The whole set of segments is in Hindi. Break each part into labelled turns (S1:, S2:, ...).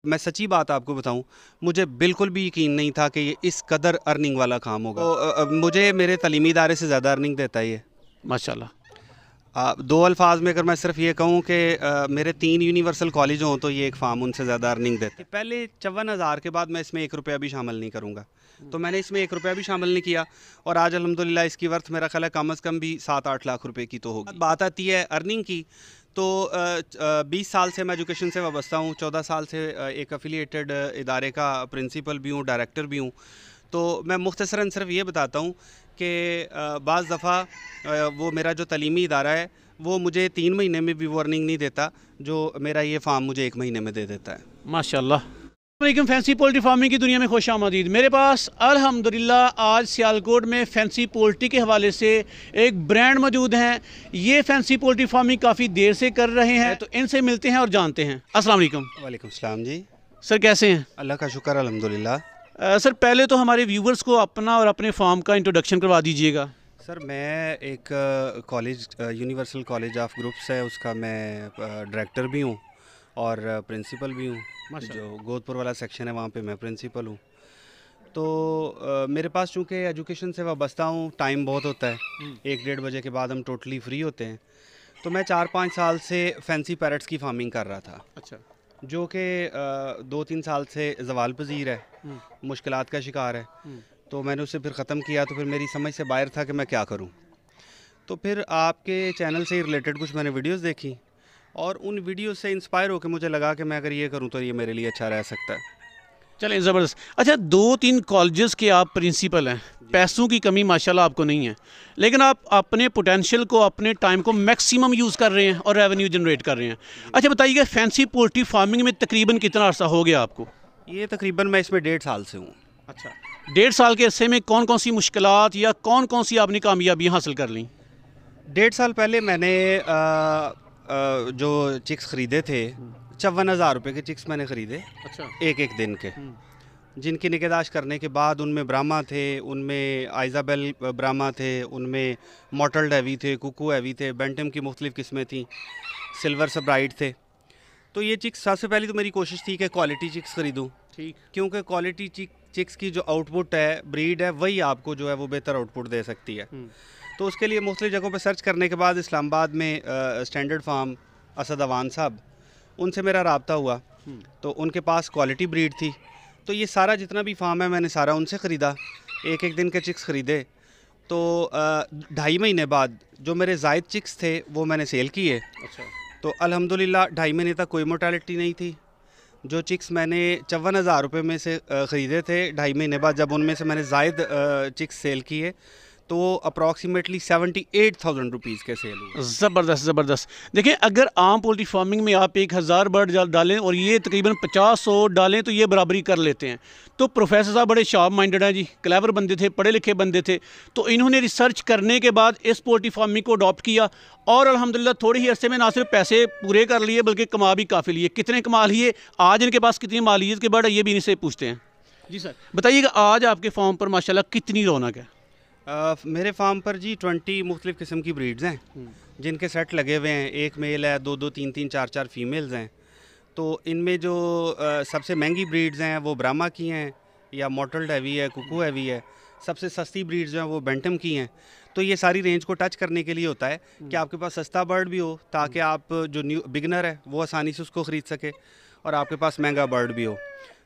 S1: मैं सच्ची बात आपको बताऊं, मुझे बिल्कुल भी यकीन नहीं था कि ये इस कदर अर्निंग वाला काम होगा। तो मुझे मेरे तालीमी इदारे से ज़्यादा अर्निंग देता है ये,
S2: माशाल्लाह।
S1: दो अल्फाज में अगर मैं सिर्फ ये कहूँ कि मेरे 3 यूनिवर्सल कॉलेज हों तो ये एक फार्म उनसे ज़्यादा अर्निंग देते हैं। पहले 54,000 के बाद मैं इसमें 1 रुपया भी शामिल नहीं करूँगा, तो मैंने इसमें 1 रुपया भी शामिल नहीं किया और आज अल्हम्दुलिल्लाह इसकी वर्थ मेरा ख्याल है कम अज़ कम भी 7-8 लाख रुपए की तो होगी। बात आती है अर्निंग की, तो 20 साल से मैं एजुकेशन से वाबस्ता हूँ, 14 साल से एक एफिलिएटेड इदारे का प्रिंसिपल भी हूँ, डायरेक्टर भी हूँ। तो मैं मुख्तसरन सिर्फ ये बताता हूँ कि बाज़ दफ़ा वो मेरा जो तालीमी इदारा है वो मुझे 3 महीने में भी वार्निंग नहीं देता, जो मेरा ये फार्म मुझे 1 महीने में दे देता है।
S2: माशाल्लाह। वालेकुम, फैंसी पोल्ट्री फार्मिंग की दुनिया में खुश आमदीद। मेरे पास अल्हम्दुलिल्लाह आज सियालकोट में फैंसी पोल्ट्री के हवाले से एक ब्रांड मौजूद हैं। ये फैंसी पोल्ट्री फार्मिंग काफ़ी देर से कर रहे हैं, तो इनसे मिलते हैं और जानते हैं। अस्सलाम वालेकुम।
S1: वालेकुम सलाम जी।
S2: सर कैसे हैं?
S1: अल्लाह का शुक्र अल्हम्दुलिल्लाह।
S2: सर पहले तो हमारे व्यूवर्स को अपना और अपने फार्म का इंट्रोडक्शन करवा दीजिएगा।
S1: सर मैं एक college universal college of groups है उसका मैं डायरेक्टर भी हूँ और प्रिंसिपल भी हूँ। जो गोदपुर वाला सेक्शन है वहाँ पे मैं प्रिंसिपल हूँ। तो मेरे पास चूँकि एजुकेशन से वाबस्ता हूँ, टाइम बहुत होता है, 1-1:30 बजे के बाद हम टोटली फ्री होते हैं। तो मैं 4-5 साल से फैंसी पैरट्स की फार्मिंग कर रहा था।
S2: अच्छा।
S1: जो कि 2-3 साल से ज़वाल पजीर है, मुश्किलात का शिकार है। तो मैंने उसे फिर ख़त्म किया, तो फिर मेरी समझ से बाहर था कि मैं क्या करूं। तो फिर आपके चैनल से रिलेटेड कुछ मैंने वीडियोस देखी और उन वीडियो से इंस्पायर होकर मुझे लगा कि मैं अगर ये करूं तो ये मेरे लिए अच्छा रह सकता है।
S2: चलें, ज़बरदस्त। अच्छा, 2-3 कॉलेजेस के आप प्रिंसिपल हैं, पैसों की कमी माशाल्लाह आपको नहीं है, लेकिन आप अपने पोटेंशियल को, अपने टाइम को मैक्सिमम यूज़ कर रहे हैं और रेवेन्यू जनरेट कर रहे हैं। अच्छा बताइएगा, फैंसी पोल्ट्री फार्मिंग में तकरीबन कितना अर्सा हो गया आपको?
S1: ये तकरीबन मैं इसमें 1.5 साल से हूँ।
S2: अच्छा, 1.5 साल के अरसे में कौन कौन सी मुश्किलात या कौन कौन सी आपने कामयाबियाँ हासिल कर ली?
S1: 1.5 साल पहले मैंने जो चिक्स ख़रीदे थे, 54,000 रुपये के चिक्स मैंने ख़रीदे।
S2: अच्छा।
S1: एक दिन के, जिनकी निगहदाश्त करने के बाद उनमें ब्राह्मा थे, उनमें आइजाबेल ब्राह्मा थे, उनमें मॉटल्ड हैवी थे, कुकू हैवी थे, बेंटम की मुख्तलिफ़ किस्में थीं, सिल्वर सब्राइट थे। तो ये चिक्स, सबसे पहले तो मेरी कोशिश थी कि क्वालिटी चिक्स ख़रीदूँ, ठीक, क्योंकि क्वालिटी चिक्स की जो आउटपुट है, ब्रीड है, वही आपको जो है वो बेहतर आउटपुट दे सकती है। तो उसके लिए मुख्तलिफ़ जगहों पर सर्च करने के बाद इस्लामाबाद में स्टैंडर्ड फार्म असद अवान साहब, उनसे मेरा रब्ता हुआ, तो उनके पास क्वालिटी ब्रीड थी। तो ये सारा जितना भी फार्म है मैंने सारा उनसे ख़रीदा, एक दिन के चिक्स ख़रीदे। तो 2.5 महीने बाद जो मेरे जायद चिक्स थे वो मैंने सेल किए। अच्छा। तो अल्हम्दुलिल्लाह 2.5 महीने तक कोई मोर्टेलिटी नहीं थी। जो चिक्स मैंने 54,000 रुपये में से ख़रीदे थे, 2.5 महीने बाद जब उनमें से मैंने जायद चिक्स सेल किए तो अप्रॉक्सीमेटली 78,000 रुपीज़ के सेल हुए।
S2: ज़बरदस्त ज़बरदस्त। देखिए, अगर आम पोल्ट्री फार्मिंग में आप 1,000 बर्ड डालें और ये तकरीबन 50-100 डालें तो ये बराबरी कर लेते हैं। तो प्रोफेसर साहब बड़े शार्प माइंडेड हैं जी, क्लेवर बंदे थे, पढ़े लिखे बंदे थे। तो इन्होंने रिसर्च करने के बाद इस पोल्ट्री फार्मिंग को अडॉप्ट किया और अल्हम्दुलिल्लाह थोड़ी ही अरसे में ना सिर्फ पैसे पूरे कर लिए बल्कि कमा भी काफ़ी लिए। कितने कमा लिए, आज इनके पास कितनी मालियत के बर्ड है, ये भी इनसे पूछते हैं। जी सर बताइएगा, आज आपके फार्म पर माशाल्लाह कितनी रौनक है?
S1: मेरे फार्म पर जी 20 मुख्तलिफ़ किस्म की ब्रीड्स हैं, जिनके सेट लगे हुए हैं। एक मेल है, 2-2, 3-3, 4-4 फीमेल्स हैं। तो इनमें जो सबसे महंगी ब्रीड्स हैं वो ब्राह्मा की हैं या मॉटल्ड हैवी है, कुकू हैवी है। सबसे सस्ती ब्रीड्स जो हैं वो बेंटम की हैं। तो ये सारी रेंज को टच करने के लिए होता है कि आपके पास सस्ता बर्ड भी हो, ताकि आप जो न्यू बिगनर है वो आसानी से उसको ख़रीद सके, और आपके पास महंगा बर्ड भी हो।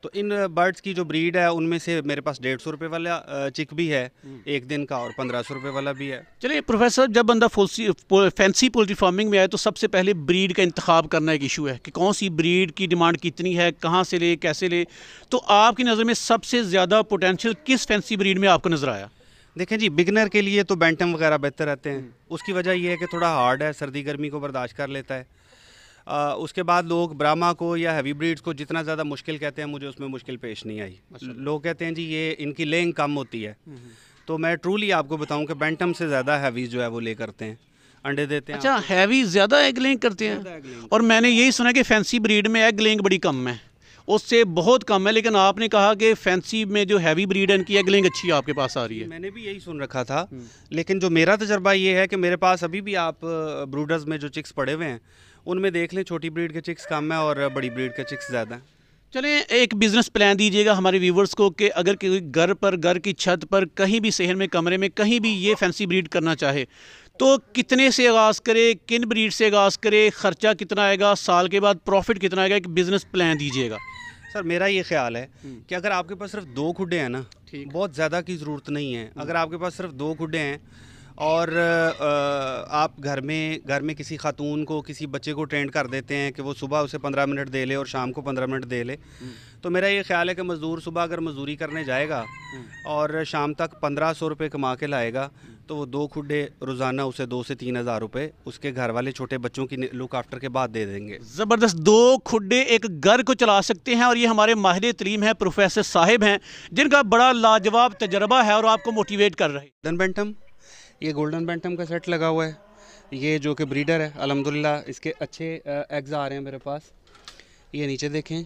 S1: तो इन बर्ड्स की जो ब्रीड है उनमें से मेरे पास 150 रुपये वाला चिक भी है एक दिन का, और 1500 रुपये वाला भी है।
S2: चलिए प्रोफेसर, जब बंदा फैंसी पोल्ट्री फार्मिंग में आए तो सबसे पहले ब्रीड का इंतखाब करना एक इशू है कि कौन सी ब्रीड की डिमांड कितनी है, कहाँ से ले, कैसे ले। तो आपकी नज़र में सबसे ज़्यादा पोटेंशियल किस फैंसी ब्रीड में आपको नज़र आया?
S1: देखें जी, बिगनर के लिए तो बेंटम वगैरह बेहतर रहते हैं। उसकी वजह यह है कि थोड़ा हार्ड है, सर्दी गर्मी को बर्दाश्त कर लेता है। उसके बाद लोग ब्राह्मा को या हैवी ब्रीड्स को जितना ज़्यादा मुश्किल कहते हैं, मुझे उसमें मुश्किल पेश नहीं आई। लोग कहते हैं जी ये इनकी लेंग कम होती है, तो मैं ट्रूली आपको बताऊं कि बेंटम से ज़्यादा हैवीज जो है वो ले करते हैं, अंडे देते हैं।
S2: अच्छा, हैवी ज़्यादा एग लेंग करते हैं? और मैंने यही सुना कि फैंसी ब्रीड में एग लेंग बड़ी कम है, उससे बहुत कम है, लेकिन आपने कहा कि फैंसी में जो हैवी ब्रीड है इनकी एग लेंग अच्छी आपके पास आ रही है।
S1: मैंने भी यही सुन रखा था, लेकिन जो मेरा तजर्बा ये है कि मेरे पास अभी भी आप ब्रूडर्स में जो चिक्स पड़े हुए हैं उनमें देख लें, छोटी ब्रीड के चिक्स कम है और बड़ी ब्रीड के चिक्स ज़्यादा हैं।
S2: चलें, एक बिज़नेस प्लान दीजिएगा हमारे व्यूवर्स को कि अगर कोई घर की छत पर कहीं भी शहर में कमरे में कहीं भी ये फैंसी ब्रीड करना चाहे तो कितने से आगाज़ करे, किन ब्रीड से आगाज़ करे, ख़र्चा कितना आएगा, साल के बाद प्रॉफिट कितना आएगा, एक बिज़नेस प्लान दीजिएगा।
S1: सर मेरा ये ख्याल है कि अगर आपके पास सिर्फ 2 खुडे हैं ना,
S2: ठीक।
S1: बहुत ज़्यादा की ज़रूरत नहीं है। अगर आपके पास सिर्फ 2 खुडे हैं और आप घर में किसी खातून को, किसी बच्चे को ट्रेंड कर देते हैं कि वो सुबह उसे 15 मिनट दे ले और शाम को 15 मिनट दे ले, तो मेरा ये ख्याल है कि मज़दूर सुबह अगर मज़दूरी करने जाएगा और शाम तक 1500 रुपये कमा के लाएगा, तो वो 2 खुडे रोज़ाना उसे 2 से 3 हज़ार रुपये उसके घर वाले छोटे बच्चों की लुक आफ्टर के बाद दे देंगे।
S2: ज़बरदस्त, 2 खुडे एक घर को चला सकते हैं। और ये हमारे माहिर तलीम है, प्रोफेसर साहिब हैं, जिनका बड़ा लाजवाब तजर्बा है और आपको मोटिवेट कर रहे हैं।
S1: गोल्डन बैंटम, ये गोल्डन बैंटम का सेट लगा हुआ है, ये जो कि ब्रीडर है। अल्हम्दुलिल्लाह इसके अच्छे एग्स आ रहे हैं मेरे पास। ये नीचे देखें,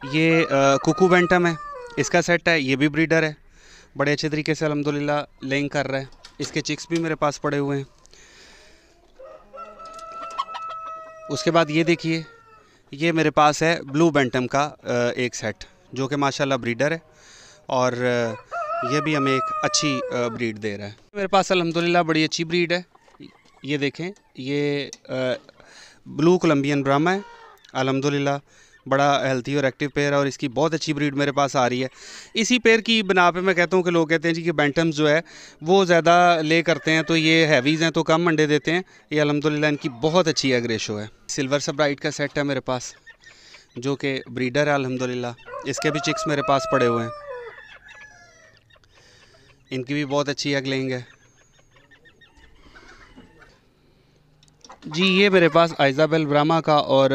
S1: ये कुकू बैंटम है, इसका सेट है, ये भी ब्रीडर है, बड़े अच्छे तरीके से अल्हम्दुलिल्लाह लेइंग कर रहा है। इसके चिक्स भी मेरे पास पड़े हुए हैं। उसके बाद ये देखिए, ये मेरे पास है ब्लू बैंटम का एक सेट जो कि माशाल्लाह ब्रीडर है और ये भी हमें एक अच्छी ब्रीड दे रहा है। मेरे पास अल्हम्दुलिल्लाह बड़ी अच्छी ब्रीड है। ये देखें, ये ब्लू कोलंबियन ब्राह्मा है, अल्हम्दुलिल्लाह बड़ा हेल्थी और एक्टिव पेयर है और इसकी बहुत अच्छी ब्रीड मेरे पास आ रही है। इसी पेयर की बिना पे मैं कहता हूँ कि लोग कहते हैं जी कि बैंटम्स जो है वो ज़्यादा ले करते हैं, तो ये हैवीज़ हैं तो कम अंडे देते हैं। ये अल्हम्दुलिल्लाह इनकी बहुत अच्छी एग रेशो है। सिल्वर सबराइट का सेट है मेरे पास जो कि ब्रीडर है अल्हम्दुलिल्लाह। इसके भी चिक्स मेरे पास पड़े हुए हैं, इनकी भी बहुत अच्छी एग लेंगे जी। ये मेरे पास आइज़ाबेल ब्राह्मा का और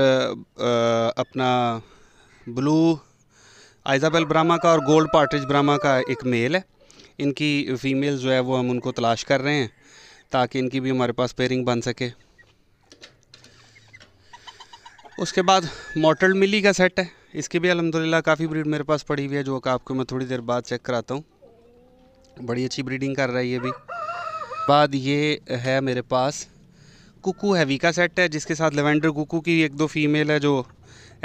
S1: अपना ब्लू आइज़ाबेल ब्राह्मा का और गोल्ड पार्ट्रिज ब्राह्मा का एक मेल है। इनकी फ़ीमेल जो है वो हम उनको तलाश कर रहे हैं ताकि इनकी भी हमारे पास पेयरिंग बन सके। उसके बाद मॉर्टल मिली का सेट है, इसकी भी अल्हम्दुलिल्लाह काफ़ी ब्रीड मेरे पास पड़ी हुई है जो कि आपको मैं थोड़ी देर बाद चेक कराता हूँ। बड़ी अच्छी ब्रीडिंग कर रहा है ये भी। बाद ये है मेरे पास कुकू हैवी का सेट है जिसके साथ लेवेंडर कुकू की 1-2 फीमेल है जो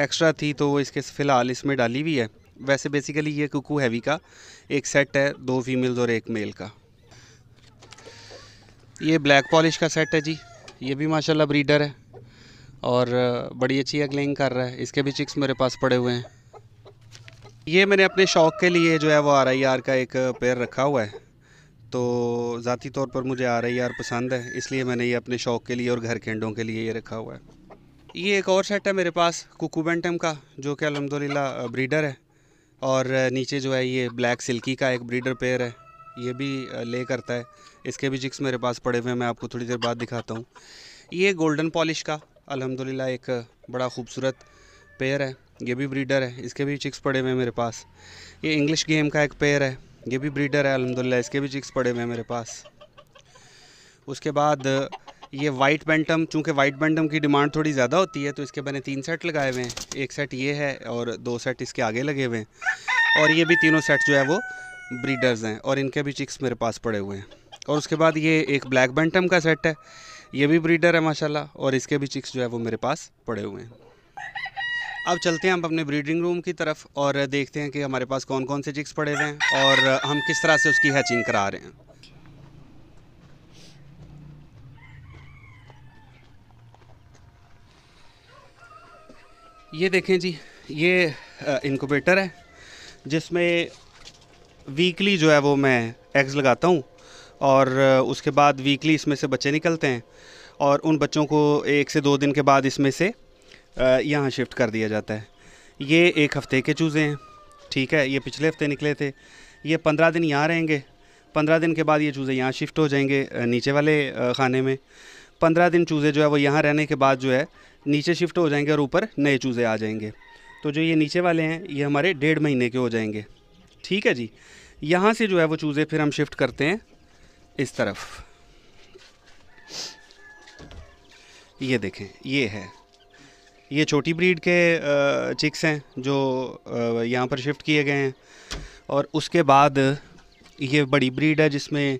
S1: एक्स्ट्रा थी, तो वो इसके फ़िलहाल इसमें डाली हुई है। वैसे बेसिकली ये कुकू हैवी का एक सेट है, 2 फीमेल्स और 1 मेल का। ये ब्लैक पॉलिश का सेट है जी, ये भी माशाल्लाह ब्रीडर है और बड़ी अच्छी एग लेइंग कर रहा है। इसके भी चिक्स मेरे पास पड़े हुए हैं। ये मैंने अपने शौक़ के लिए जो है वो RIR का एक पेयर रखा हुआ है, तो ज़ाती तौर पर मुझे RIR पसंद है, इसलिए मैंने ये अपने शौक़ के लिए और घर के अंडों के लिए ये रखा हुआ है। ये एक और सेट है मेरे पास कुकू बैंटम का जो कि अल्हम्दुलिल्लाह ब्रीडर है और नीचे जो है ये ब्लैक सिल्की का एक ब्रीडर पेयर है, ये भी ले करता है। इसके भी चिक्स मेरे पास पड़े हुए हैं, मैं आपको थोड़ी देर बाद दिखाता हूँ। ये गोल्डन पॉलिश का अल्हम्दुलिल्लाह एक बड़ा खूबसूरत पेयर है, ये भी ब्रीडर है, इसके भी चिक्स पड़े हुए हैं मेरे पास। ये इंग्लिश गेम का एक पेयर है, ये भी ब्रीडर है अल्हम्दुलिल्लाह, इसके भी चिक्स पड़े हुए हैं मेरे पास। उसके बाद ये वाइट बैंटम, चूँकि वाइट बैंटम की डिमांड थोड़ी ज़्यादा होती है तो इसके मैंने 3 सेट लगाए हुए हैं। एक सेट ये है और 2 सेट इसके आगे लगे हुए हैं और ये भी तीनों सेट जो है वो ब्रीडर्स हैं और इनके भी चिक्स मेरे पास पड़े हुए हैं। और उसके बाद ये एक ब्लैक बैंटम का सेट है, ये भी ब्रीडर है माशाल्लाह और इसके भी चिक्स जो है वो मेरे पास पड़े हुए हैं। अब चलते हैं हम अपने ब्रीडिंग रूम की तरफ और देखते हैं कि हमारे पास कौन कौन से चिक्स पड़े हुए हैं और हम किस तरह से उसकी हैचिंग करा रहे हैं। ये देखें जी, ये इनक्यूबेटर है जिसमें वीकली जो है वो मैं एग्स लगाता हूँ और उसके बाद वीकली इसमें से बच्चे निकलते हैं और उन बच्चों को 1 से 2 दिन के बाद इसमें से यहाँ शिफ्ट कर दिया जाता है। ये 1 हफ़्ते के चूज़े हैं, ठीक है, ये पिछले हफ्ते निकले थे। ये 15 दिन यहाँ रहेंगे, 15 दिन के बाद ये चूज़े यहाँ शिफ्ट हो जाएंगे नीचे वाले खाने में। 15 दिन चूज़े जो है वो यहाँ रहने के बाद जो है नीचे शिफ्ट हो जाएंगे और ऊपर नए चूज़े आ जाएंगे। तो जो ये नीचे वाले हैं ये हमारे 1.5 महीने के हो जाएंगे, ठीक है जी। यहाँ से जो है वो चूज़े फिर हम शिफ्ट करते हैं इस तरफ। ये देखें, ये है, ये छोटी ब्रीड के चिक्स हैं जो यहाँ पर शिफ्ट किए गए हैं और उसके बाद ये बड़ी ब्रीड है जिसमें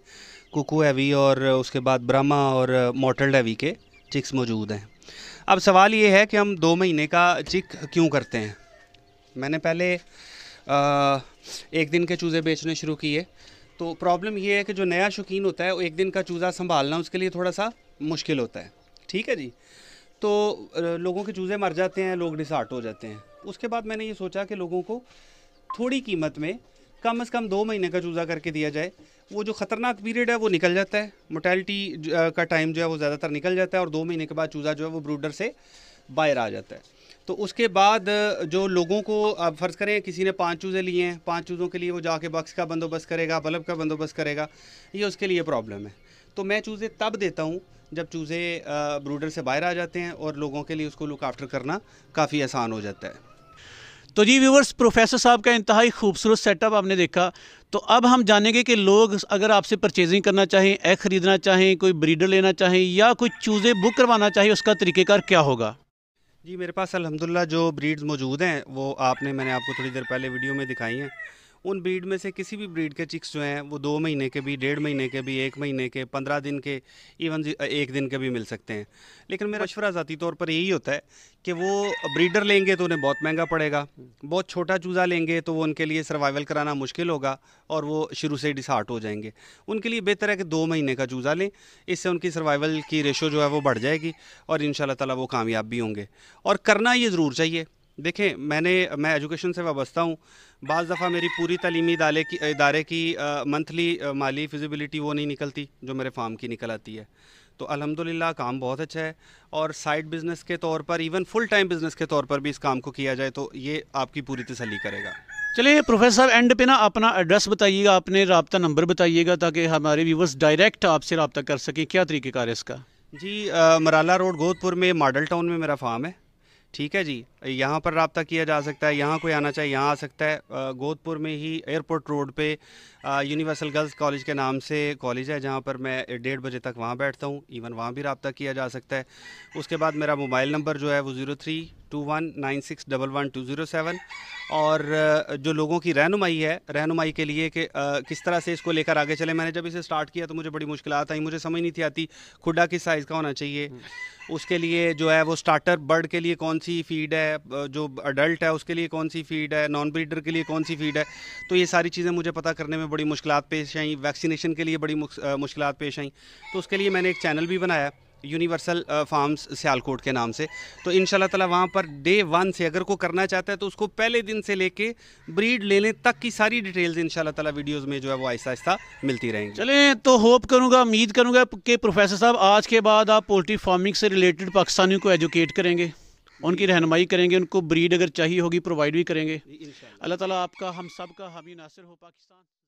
S1: कुकू हैवी और उसके बाद ब्राह्मा और मॉर्टल हैवी के चिक्स मौजूद हैं। अब सवाल ये है कि हम 2 महीने का चिक क्यों करते हैं, मैंने पहले एक दिन के चूज़े बेचने शुरू किए। तो प्रॉब्लम ये है कि जो नया शौकीन होता है वो एक दिन का चूज़ा संभालना उसके लिए थोड़ा सा मुश्किल होता है। ठीक है जी। तो लोगों के चूज़े मर जाते हैं, लोग डिसहार्ट हो जाते हैं। उसके बाद मैंने ये सोचा कि लोगों को थोड़ी कीमत में कम से कम 2 महीने का चूज़ा करके दिया जाए। वो जो ख़तरनाक पीरियड है वो निकल जाता है, मोर्टेलिटी का टाइम जो है वो ज़्यादातर निकल जाता है और 2 महीने के बाद चूज़ा जो है वो ब्रूडर से बाहर आ जाता है। तो उसके बाद जो लोगों को, अब फ़र्ज़ करें किसी ने 5 चूज़े लिए हैं, 5 चूज़ों के लिए वो जाके बक्स का बंदोबस्त करेगा, बल्ब का बंदोबस्त करेगा, ये उसके लिए प्रॉब्लम है। तो मैं चूज़े तब देता हूँ जब चूज़े ब्रूडर से बाहर आ जाते हैं और लोगों के लिए उसको लुक आफ्टर करना काफ़ी आसान हो जाता है।
S2: तो जी व्यूवर्स, प्रोफेसर साहब का इंतहाई खूबसूरत सेटअप आपने देखा। तो अब हम जानेंगे कि लोग अगर आपसे परचेजिंग करना चाहें, एग ख़रीदना चाहें, कोई ब्रीडर लेना चाहें या कोई चूज़े बुक करवाना चाहें, उसका तरीक़ेकार क्या होगा?
S1: जी, मेरे पास अल्हम्दुलिल्लाह जो ब्रीड्स मौजूद हैं वो मैंने आपको थोड़ी देर पहले वीडियो में दिखाई हैं। उन ब्रीड में से किसी भी ब्रीड के चिक्स जो हैं वो 2 महीने के भी, 1.5 महीने के भी, 1 महीने के, 15 दिन के, इवन 1 दिन के भी मिल सकते हैं। लेकिन मेरा मशवरा ज़ाती तौर पर यही होता है कि वो ब्रीडर लेंगे तो उन्हें बहुत महंगा पड़ेगा। बहुत छोटा चूज़ा लेंगे तो वो उनके लिए सर्वाइवल कराना मुश्किल होगा और वो शुरू से ही डिसहार्ट हो जाएंगे। उनके लिए बेहतर है कि 2 महीने का चूज़ा लें, इससे उनकी सर्वाइवल की रेशो जो है वो बढ़ जाएगी और इंशाल्लाह ताला वो कामयाब भी होंगे। और करना ये ज़रूर चाहिए। देखें, मैं एजुकेशन से वाबस्ता हूँ। बाज़ दफ़ा मेरी पूरी तालीमी इदारे की मंथली माली फिजिबिलिटी वो नहीं निकलती जो मेरे फार्म की निकल आती है। तो अल्हम्दुलिल्लाह काम बहुत अच्छा है और साइड बिज़नेस के तौर पर, इवन फुल टाइम बिज़नेस के तौर पर भी इस काम को किया जाए तो ये आपकी पूरी तसल्ली करेगा।
S2: चलिए प्रोफेसर साहब, एंड पे ना अपना एड्रेस बताइएगा, अपने रब्ता नंबर बताइएगा ताकि हमारे व्यूवर्स डायरेक्ट आपसे रब्ता कर सकें। क्या तरीक़ेकार है इसका?
S1: जी, मराला रोड गोदपुर में मॉडल टाउन में मेरा फार्म है। ठीक है जी, यहाँ पर रब्ता किया जा सकता है। यहाँ कोई आना चाहे यहाँ आ सकता है। गोदपुर में ही एयरपोर्ट रोड पे यूनिवर्सल गर्ल्स कॉलेज के नाम से कॉलेज है जहाँ पर मैं 1:30 बजे तक वहाँ बैठता हूँ। इवन वहाँ भी रब्ता किया जा सकता है। उसके बाद मेरा मोबाइल नंबर जो है वो 03219611 और जो लोगों की रहनुमाई के लिए कि किस तरह से इसको लेकर आगे चले। मैंने जब इसे स्टार्ट किया तो मुझे बड़ी मुश्किलात आई, मुझे समझ नहीं थी आती खुडा किस साइज़ का होना चाहिए, उसके लिए जो है वो स्टार्टर बर्ड के लिए कौन सी फ़ीड है, जो अडल्ट है उसके लिए कौन सी फ़ीड है, नॉन ब्रीडर के लिए कौन सी फ़ीड है। तो ये सारी चीज़ें मुझे पता करने में बड़ी मुश्किलात पेश आई। वैक्सीनेशन के लिए बड़ी मुश्किलात पेश आई। तो उसके लिए मैंने एक चैनल भी बनाया यूनिवर्सल फार्म्स सियालकोट के नाम से। तो इंशाल्लाह ताला वहाँ पर डे 1 से अगर कोई करना चाहता है तो उसको पहले दिन से लेके ब्रीड लेने तक की सारी डिटेल्स इंशाल्लाह ताला वीडियोस में जो है वो आहिस्ता आहिस्ता मिलती रहेंगी।
S2: चलें, तो होप करूँगा, उम्मीद करूँगा कि प्रोफेसर साहब आज के बाद आप पोल्ट्री फार्मिंग से रिलेटेड पाकिस्तानियों को एजुकेट करेंगे, उनकी रहनुमाई करेंगे, उनको ब्रीड अगर चाहिए होगी प्रोवाइड भी करेंगे। अल्लाह ताला आपका, हम सब का हामी नासिर हो। पाकिस्तान।